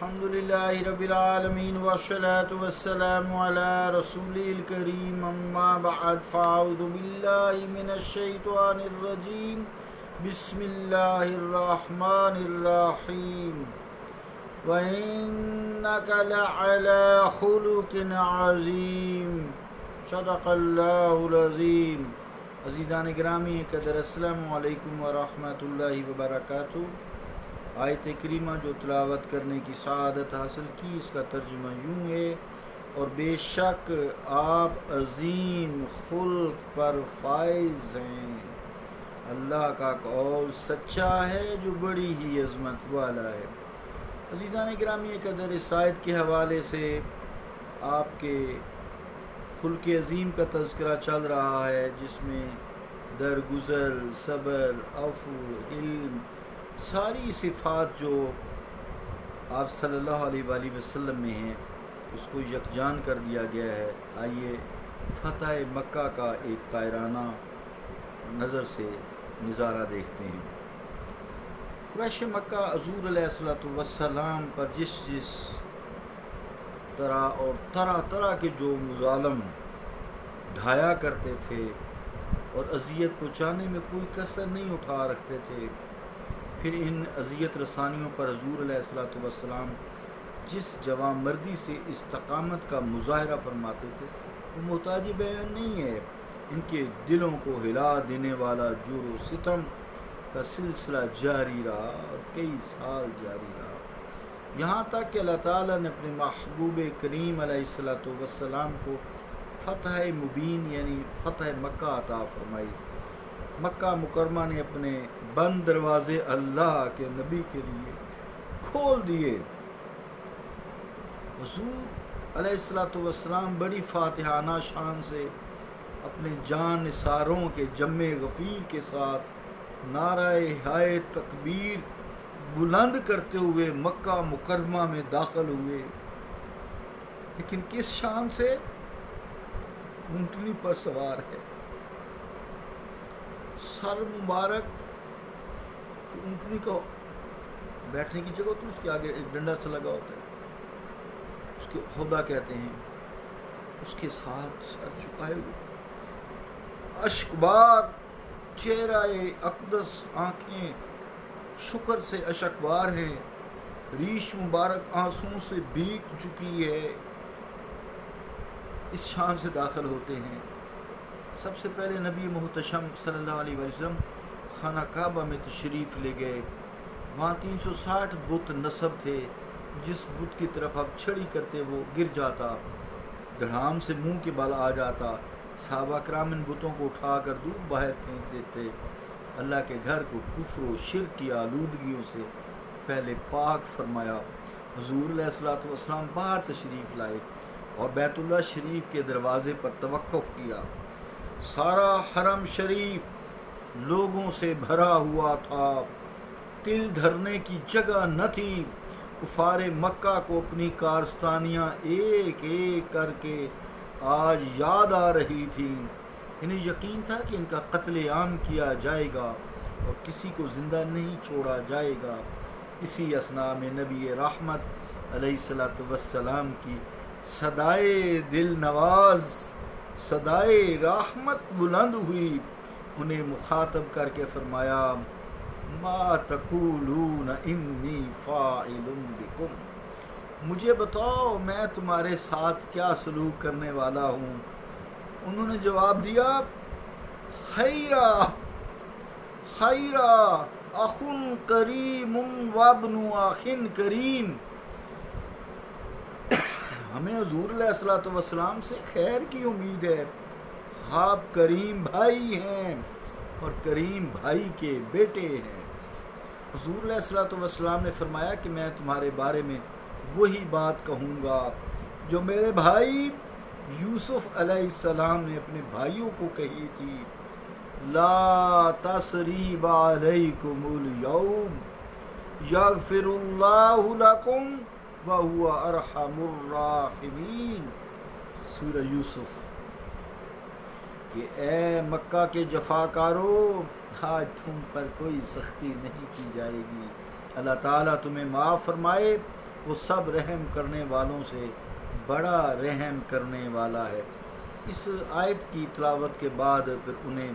الحمد لله رب العالمين والصلاة والسلام على رسوله الكريم أما بعد فأعوذ بالله من الشيطان الرجيم بسم الله الرحمن الرحيم وإنك لعلى خلق عظيم صدق الله العظيم. عزیزان گرامی قدر السلام علیکم ورحمۃ اللہ وبرکاتہ. آیت کریمہ جو تلاوت کرنے کی سعادت حاصل کی، اس کا ترجمہ یوں ہے: اور بے شک آپ عظیم خلق پر فائز ہیں. اللہ کا قول سچا ہے جو بڑی ہی عظمت والا ہے. عزیزان گرامی قدر، اس آیت کے حوالے سے آپ کے خلق عظیم کا تذکرہ چل رہا ہے، جس میں درگزر، صبر، عفو، علم، ساری صفات جو آپ صلی اللہ علیہ وآلہ وسلم میں ہیں اس کو یکجان کر دیا گیا ہے. آئیے فتح مکہ کا ایک طائرانہ نظر سے نظارہ دیکھتے ہیں. قریش مکہ حضور علیہ السلام پر جس طرح اور طرح طرح کے جو مظالم ڈھایا کرتے تھے اور اذیت پہنچانے میں کوئی کسر نہیں اٹھا رکھتے تھے، پھر ان اذیت رسانیوں پر حضور علیہ السلام جس جواں مردی سے استقامت کا مظاہرہ فرماتے تھے وہ محتاج بیان نہیں ہے. ان کے دلوں کو ہلا دینے والا جور و ستم کا سلسلہ جاری رہا اور کئی سال جاری رہا، یہاں تک کہ اللہ تعالیٰ نے اپنے محبوب کریم علیہ السلام کو فتح مبین یعنی فتح مکہ عطا فرمائی. مکہ مکرمہ نے اپنے بند دروازے اللہ کے نبی کے لیے کھول دیے. حضور علیہ السلام بڑی فاتحانہ شان سے اپنے جان نثاروں کے جم غفیر کے ساتھ نعرہ ہائے تکبیر بلند کرتے ہوئے مکہ مکرمہ میں داخل ہوئے، لیکن کس شان سے؟ اونٹنی پر سوار ہے. سر مبارک جو اونٹنی کا بیٹھنے کی جگہ ہوتی ہے اس کے آگے ایک ڈنڈا سا لگا ہوتا ہے، اس کے عہدہ کہتے ہیں، اس کے ساتھ سر جھکائے ہوئے، اشکبار چہرہ اقدس، آنکھیں شکر سے اشکبار ہیں، ریش مبارک آنسوں سے بھیگ چکی ہے. اس شان سے داخل ہوتے ہیں. سب سے پہلے نبی محتشم صلی اللہ علیہ وسلم خانہ کعبہ میں تشریف لے گئے. وہاں 360 بت نصب تھے. جس بت کی طرف آپ چھڑی کرتے وہ گر جاتا، دھڑام سے منہ کے بل آ جاتا. صحابہ کرام ان بتوں کو اٹھا کر دور باہر پھینک دیتے. اللہ کے گھر کو کفر و شرک کی آلودگیوں سے پہلے پاک فرمایا. حضور علیہ السلام باہر تشریف لائے اور بیت اللہ شریف کے دروازے پر توقف کیا. سارا حرم شریف لوگوں سے بھرا ہوا تھا، تل دھرنے کی جگہ نہ تھی. کفار مکہ کو اپنی کارستانیاں ایک ایک کر کے آج یاد آ رہی تھیں. انہیں یقین تھا کہ ان کا قتل عام کیا جائے گا اور کسی کو زندہ نہیں چھوڑا جائے گا. اسی اثناء میں نبی رحمت علیہ السلام کی صدائے دل نواز، صدائے رحمت بلند ہوئی. انہیں مخاطب کر کے فرمایا: ما تقولون انی فاعل بکم، مجھے بتاؤ میں تمہارے ساتھ کیا سلوک کرنے والا ہوں. انہوں نے جواب دیا: خیرا خیرا اخن کریم وابن اخن کریم، ہمیں حضور علیہ السلام سے خیر کی امید ہے. آپ کریم بھائی ہیں اور کریم بھائی کے بیٹے ہیں. حضور علیہ السلام نے فرمایا کہ میں تمہارے بارے میں وہی بات کہوں گا جو میرے بھائی یوسف علیہ السلام نے اپنے بھائیوں کو کہی تھی: لا تثریب علیکم اليوم یغفر اللہ لکم وہو ارحم الراحمین. سورہ یوسف. کہ اے مکہ کے جفاکارو، آج تم پر کوئی سختی نہیں کی جائے گی، اللہ تعالیٰ تمہیں معاف فرمائے وہ سب رحم کرنے والوں سے بڑا رحم کرنے والا ہے۔ اس آیت کی تلاوت کے بعد پھر انہیں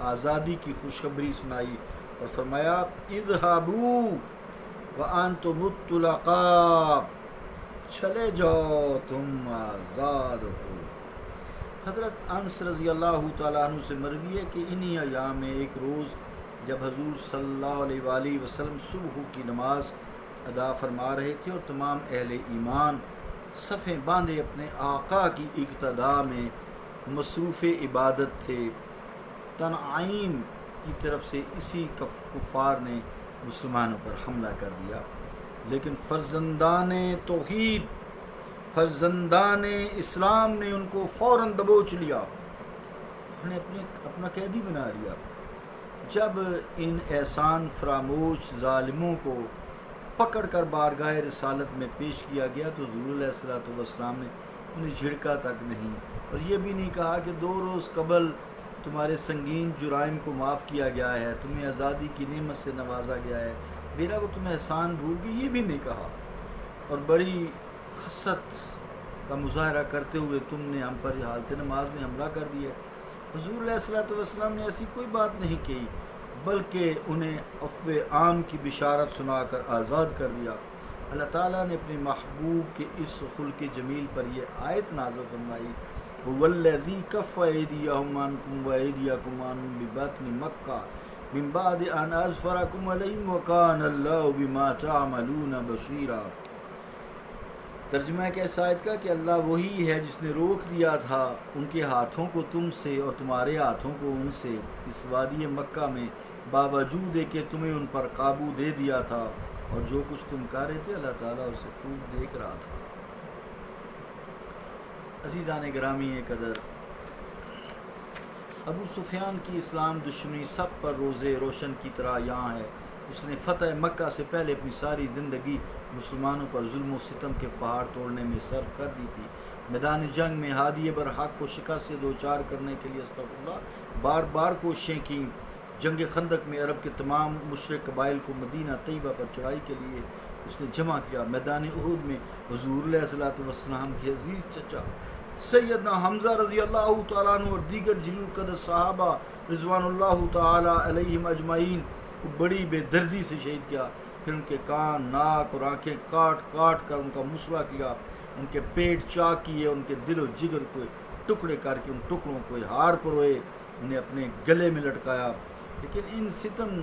آزادی کی خوشخبری سنائی اور فرمایا اذهبوا وانتم الطلقاء، چلے جاؤ تم آزاد ہو۔ حضرت انس رضی اللہ تعالیٰ عنہ سے مروی ہے کہ انہی ایام میں ایک روز جب حضور صلی اللہ علیہ وآلہ وسلم صبح کی نماز ادا فرما رہے تھے اور تمام اہل ایمان صفیں باندھے اپنے آقا کی اقتداء میں مصروف عبادت تھے، تنعیم کی طرف سے اسی کفار نے مسلمانوں پر حملہ کر دیا، لیکن فرزندان توحید، فرزندان اسلام نے ان کو فوراً دبوچ لیا، انہیں اپنا قیدی بنا لیا۔ جب ان احسان فراموش ظالموں کو پکڑ کر بارگاہ رسالت میں پیش کیا گیا تو حضور علیہ الصلوۃ والسلام نے انہیں جھڑکا تک نہیں، اور یہ بھی نہیں کہا کہ 2 روز قبل تمہارے سنگین جرائم کو معاف کیا گیا ہے، تمہیں آزادی کی نعمت سے نوازا گیا ہے، میرا وہ تمہیں احسان بھول گئی، یہ بھی نہیں کہا، اور بڑی خست کا مظاہرہ کرتے ہوئے تم نے ہم پر حالت نماز میں حملہ کر دیا۔ حضور علیہ الصلوۃ والسلام نے ایسی کوئی بات نہیں کی، بلکہ انہیں عفو عام کی بشارت سنا کر آزاد کر دیا۔ اللہ تعالیٰ نے اپنے محبوب کے اس خلق جمیل پر یہ آیت نازل فرمائی، هو الذی کف ایدیہم عنکم وایدیکم عنہم ببطن مکہ من بعد ان اظفرکم علیہم وکان اللہ بما تعملون بصیرا۔ ترجمہ ہے کہ اس آیت کا کہ اللہ وہی ہے جس نے روک دیا تھا ان کے ہاتھوں کو تم سے اور تمہارے ہاتھوں کو ان سے اس وادی مکہ میں، باوجود کہ تمہیں ان پر قابو دے دیا تھا، اور جو کچھ تم کر رہے تھے اللہ تعالیٰ اسے خوب دیکھ رہا تھا۔ عزیزان گرامی قدر، ابو سفیان کی اسلام دشمنی سب پر روزے روشن کی طرح یہاں ہے۔ اس نے فتح مکہ سے پہلے اپنی ساری زندگی مسلمانوں پر ظلم و ستم کے پہاڑ توڑنے میں صرف کر دی تھی۔ میدان جنگ میں ہادی برحق کو شکست سے دوچار کرنے کے لیے استغفر اللہ بار بار کوششیں کیں۔ جنگ خندق میں عرب کے تمام مشرک قبائل کو مدینہ طیبہ پر چڑھائی کے لیے اس نے جمع کیا۔ میدان احد میں حضور علیہ الصلوۃ والسلام کے عزیز چچا سیدنا حمزہ رضی اللہ تعالیٰ عنہ اور دیگر جلیل القدر صحابہ رضوان اللہ تعالیٰ علیہم اجمعین کو بڑی بے دردی سے شہید کیا، پھر ان کے کان، ناک اور آنکھیں کاٹ کاٹ کر ان کا مسئلہ کیا، ان کے پیٹ چاک کیے، ان کے دل و جگر کو ٹکڑے کر کے ان ٹکڑوں کو ہار پروئے، انہیں اپنے گلے میں لٹکایا۔ لیکن ان ستم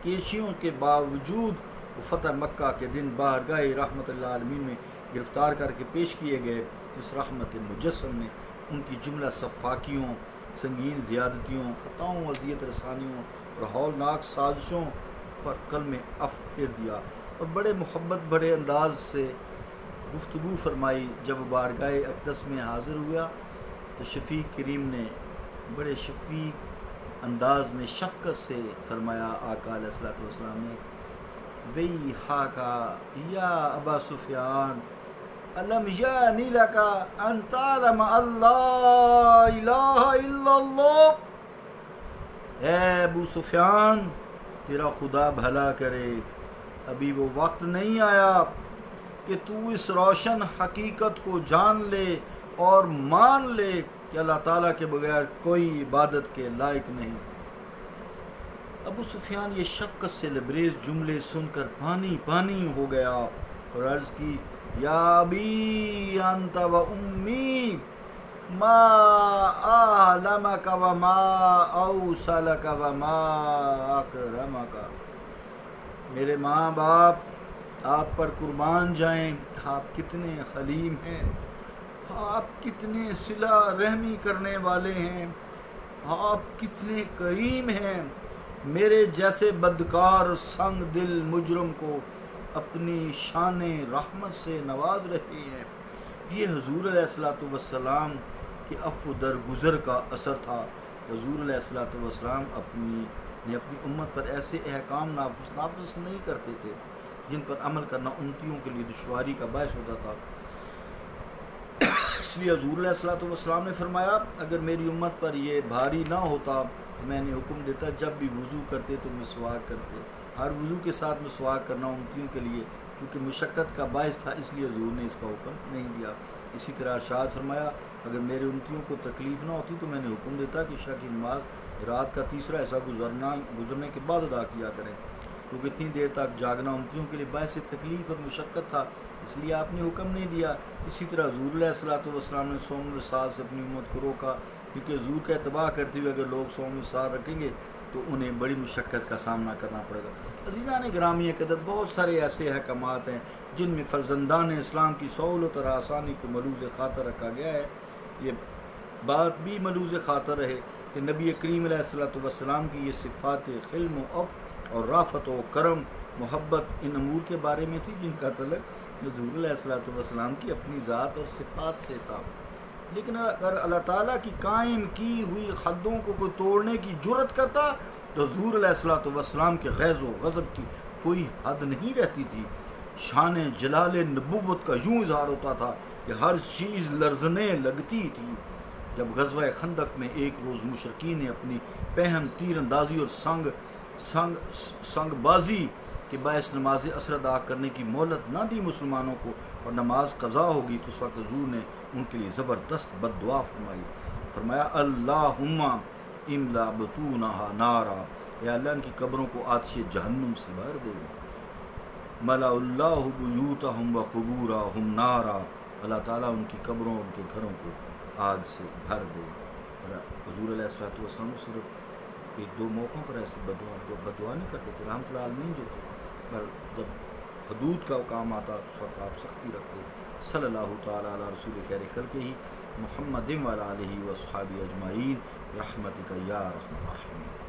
کیشیوں کے باوجود وہ فتح مکہ کے دن بارگاہ رحمت اللہ عالمین میں گرفتار کر کے پیش کیے گئے۔ اس رحمت مجسم نے ان کی جملہ صفاکیوں، سنگین زیادتیوں، خطاؤں، اذیت رسانیوں اور ہولناک سازشوں پر کلمہ عفو پھیر دیا، اور بڑے محبت بڑے انداز سے گفتگو فرمائی۔ جب بارگاہ اقدس میں حاضر ہوا تو شفیع کریم نے بڑے شفیق انداز میں شفقت سے فرمایا، آقا علیہ الصلوۃ والسلام نے، ویحاکا یا ابا سفیان الم یعنی لکا ان تعلم اللہ الہ الا اللہ، اے ابو سفیان تیرا خدا بھلا کرے، ابھی وہ وقت نہیں آیا کہ تو اس روشن حقیقت کو جان لے اور مان لے کہ اللہ تعالیٰ کے بغیر کوئی عبادت کے لائق نہیں۔ ابو سفیان یہ شفقت سے لبریز جملے سن کر پانی پانی ہو گیا اور عرض کی، یا ابی انت و امی ما اعلمک و ما اوصلک و ما اکرمک، میرے ماں باپ آپ پر قربان جائیں، آپ کتنے حلیم ہیں، آپ کتنے صلہ رحمی کرنے والے ہیں، آپ کتنے کریم ہیں، میرے جیسے بدکار سنگ دل مجرم کو اپنی شان رحمت سے نواز رہے ہیں۔ یہ حضور علیہ الصلوۃ والسلام کے عفو درگزر کا اثر تھا۔ حضور علیہ الصلوۃ والسلام اپنی امت پر ایسے احکام نافذ نہیں کرتے تھے جن پر عمل کرنا امتیوں کے لیے دشواری کا باعث ہوتا تھا۔ اس لیے حضور علیہ الصلوۃ والسلام نے فرمایا، اگر میری امت پر یہ بھاری نہ ہوتا تو میں نے حکم دیتا جب بھی وضو کرتے تو مسواک کرتے۔ ہر وضو کے ساتھ مسواک کرنا امتیوں کے لیے کیونکہ مشقت کا باعث تھا، اس لیے حضور نے اس کا حکم نہیں دیا۔ اسی طرح ارشاد فرمایا اگر میرے امتیوں کو تکلیف نہ ہوتی تو میں نے حکم دیتا کہ عشاء کی نماز رات کا تیسرا حصہ گزرنے کے بعد ادا کیا کریں، کیونکہ اتنی دیر تک جاگنا امتیوں کے لیے باعث تکلیف اور مشقت تھا، اس لیے آپ نے حکم نہیں دیا۔ اسی طرح حضور علیہ السلام نے صوم وصال سے اپنی امت کو روکا، کیونکہ حضور کا اتباع کرتے ہوئے اگر لوگ صوم وصال رکھیں گے تو انہیں بڑی مشقت کا سامنا کرنا پڑے گا۔ عزیزان گرامی قدر، بہت سارے ایسے احکامات ہیں جن میں فرزندان اسلام کی سہولت اور آسانی کو ملوز خاطر رکھا گیا ہے۔ یہ بات بھی ملوز خاطر رہے کہ نبی کریم علیہ السلام کی یہ صفات حلم و عفو اور رافت و کرم محبت ان امور کے بارے میں تھی جن کا تعلق حضور علیہ السلام کی اپنی ذات اور صفات سے تھا۔ لیکن اگر اللہ تعالیٰ کی قائم کی ہوئی حدوں کو کوئی توڑنے کی جرت کرتا تو حضور علیہ السلام کے غیظ و غضب کی کوئی حد نہیں رہتی تھی۔ شان جلال نبوت کا یوں اظہار ہوتا تھا کہ ہر چیز لرزنے لگتی تھی۔ جب غزوہ خندق میں ایک روز مشرکین نے اپنی پہن تیر اندازی اور سنگ بازی کے باعث نماز عصر ادا کرنے کی مہلت نہ دی مسلمانوں کو اور نماز قضا ہوگی تو اس وقت حضور نے ان کے لیے زبردست بد دعا فرمایا اللہم املا بطونہا نارا، یا اللہ ان کی قبروں کو آتش جہنم سے بھر دے۔ ملا اللہ بیوتہم و قبورہم نارا، اللہ تعالیٰ ان کی قبروں اور ان کے گھروں کو آگ سے بھر دے۔ حضور علیہ السلام صرف ایک دو موقعوں پر ایسی بددعا نہیں کرتے تھے، رحمۃ اللہ عالمین جو تھے، پر جب حدود کا کام آتا تو اس وقت آپ سختی رکھتے۔ صلی اللہ تعالیٰ علی رسول خیر خلقہ محمد و علی آلہ و اصحابہ اجمعین برحمتک یا ارحم الراحمین۔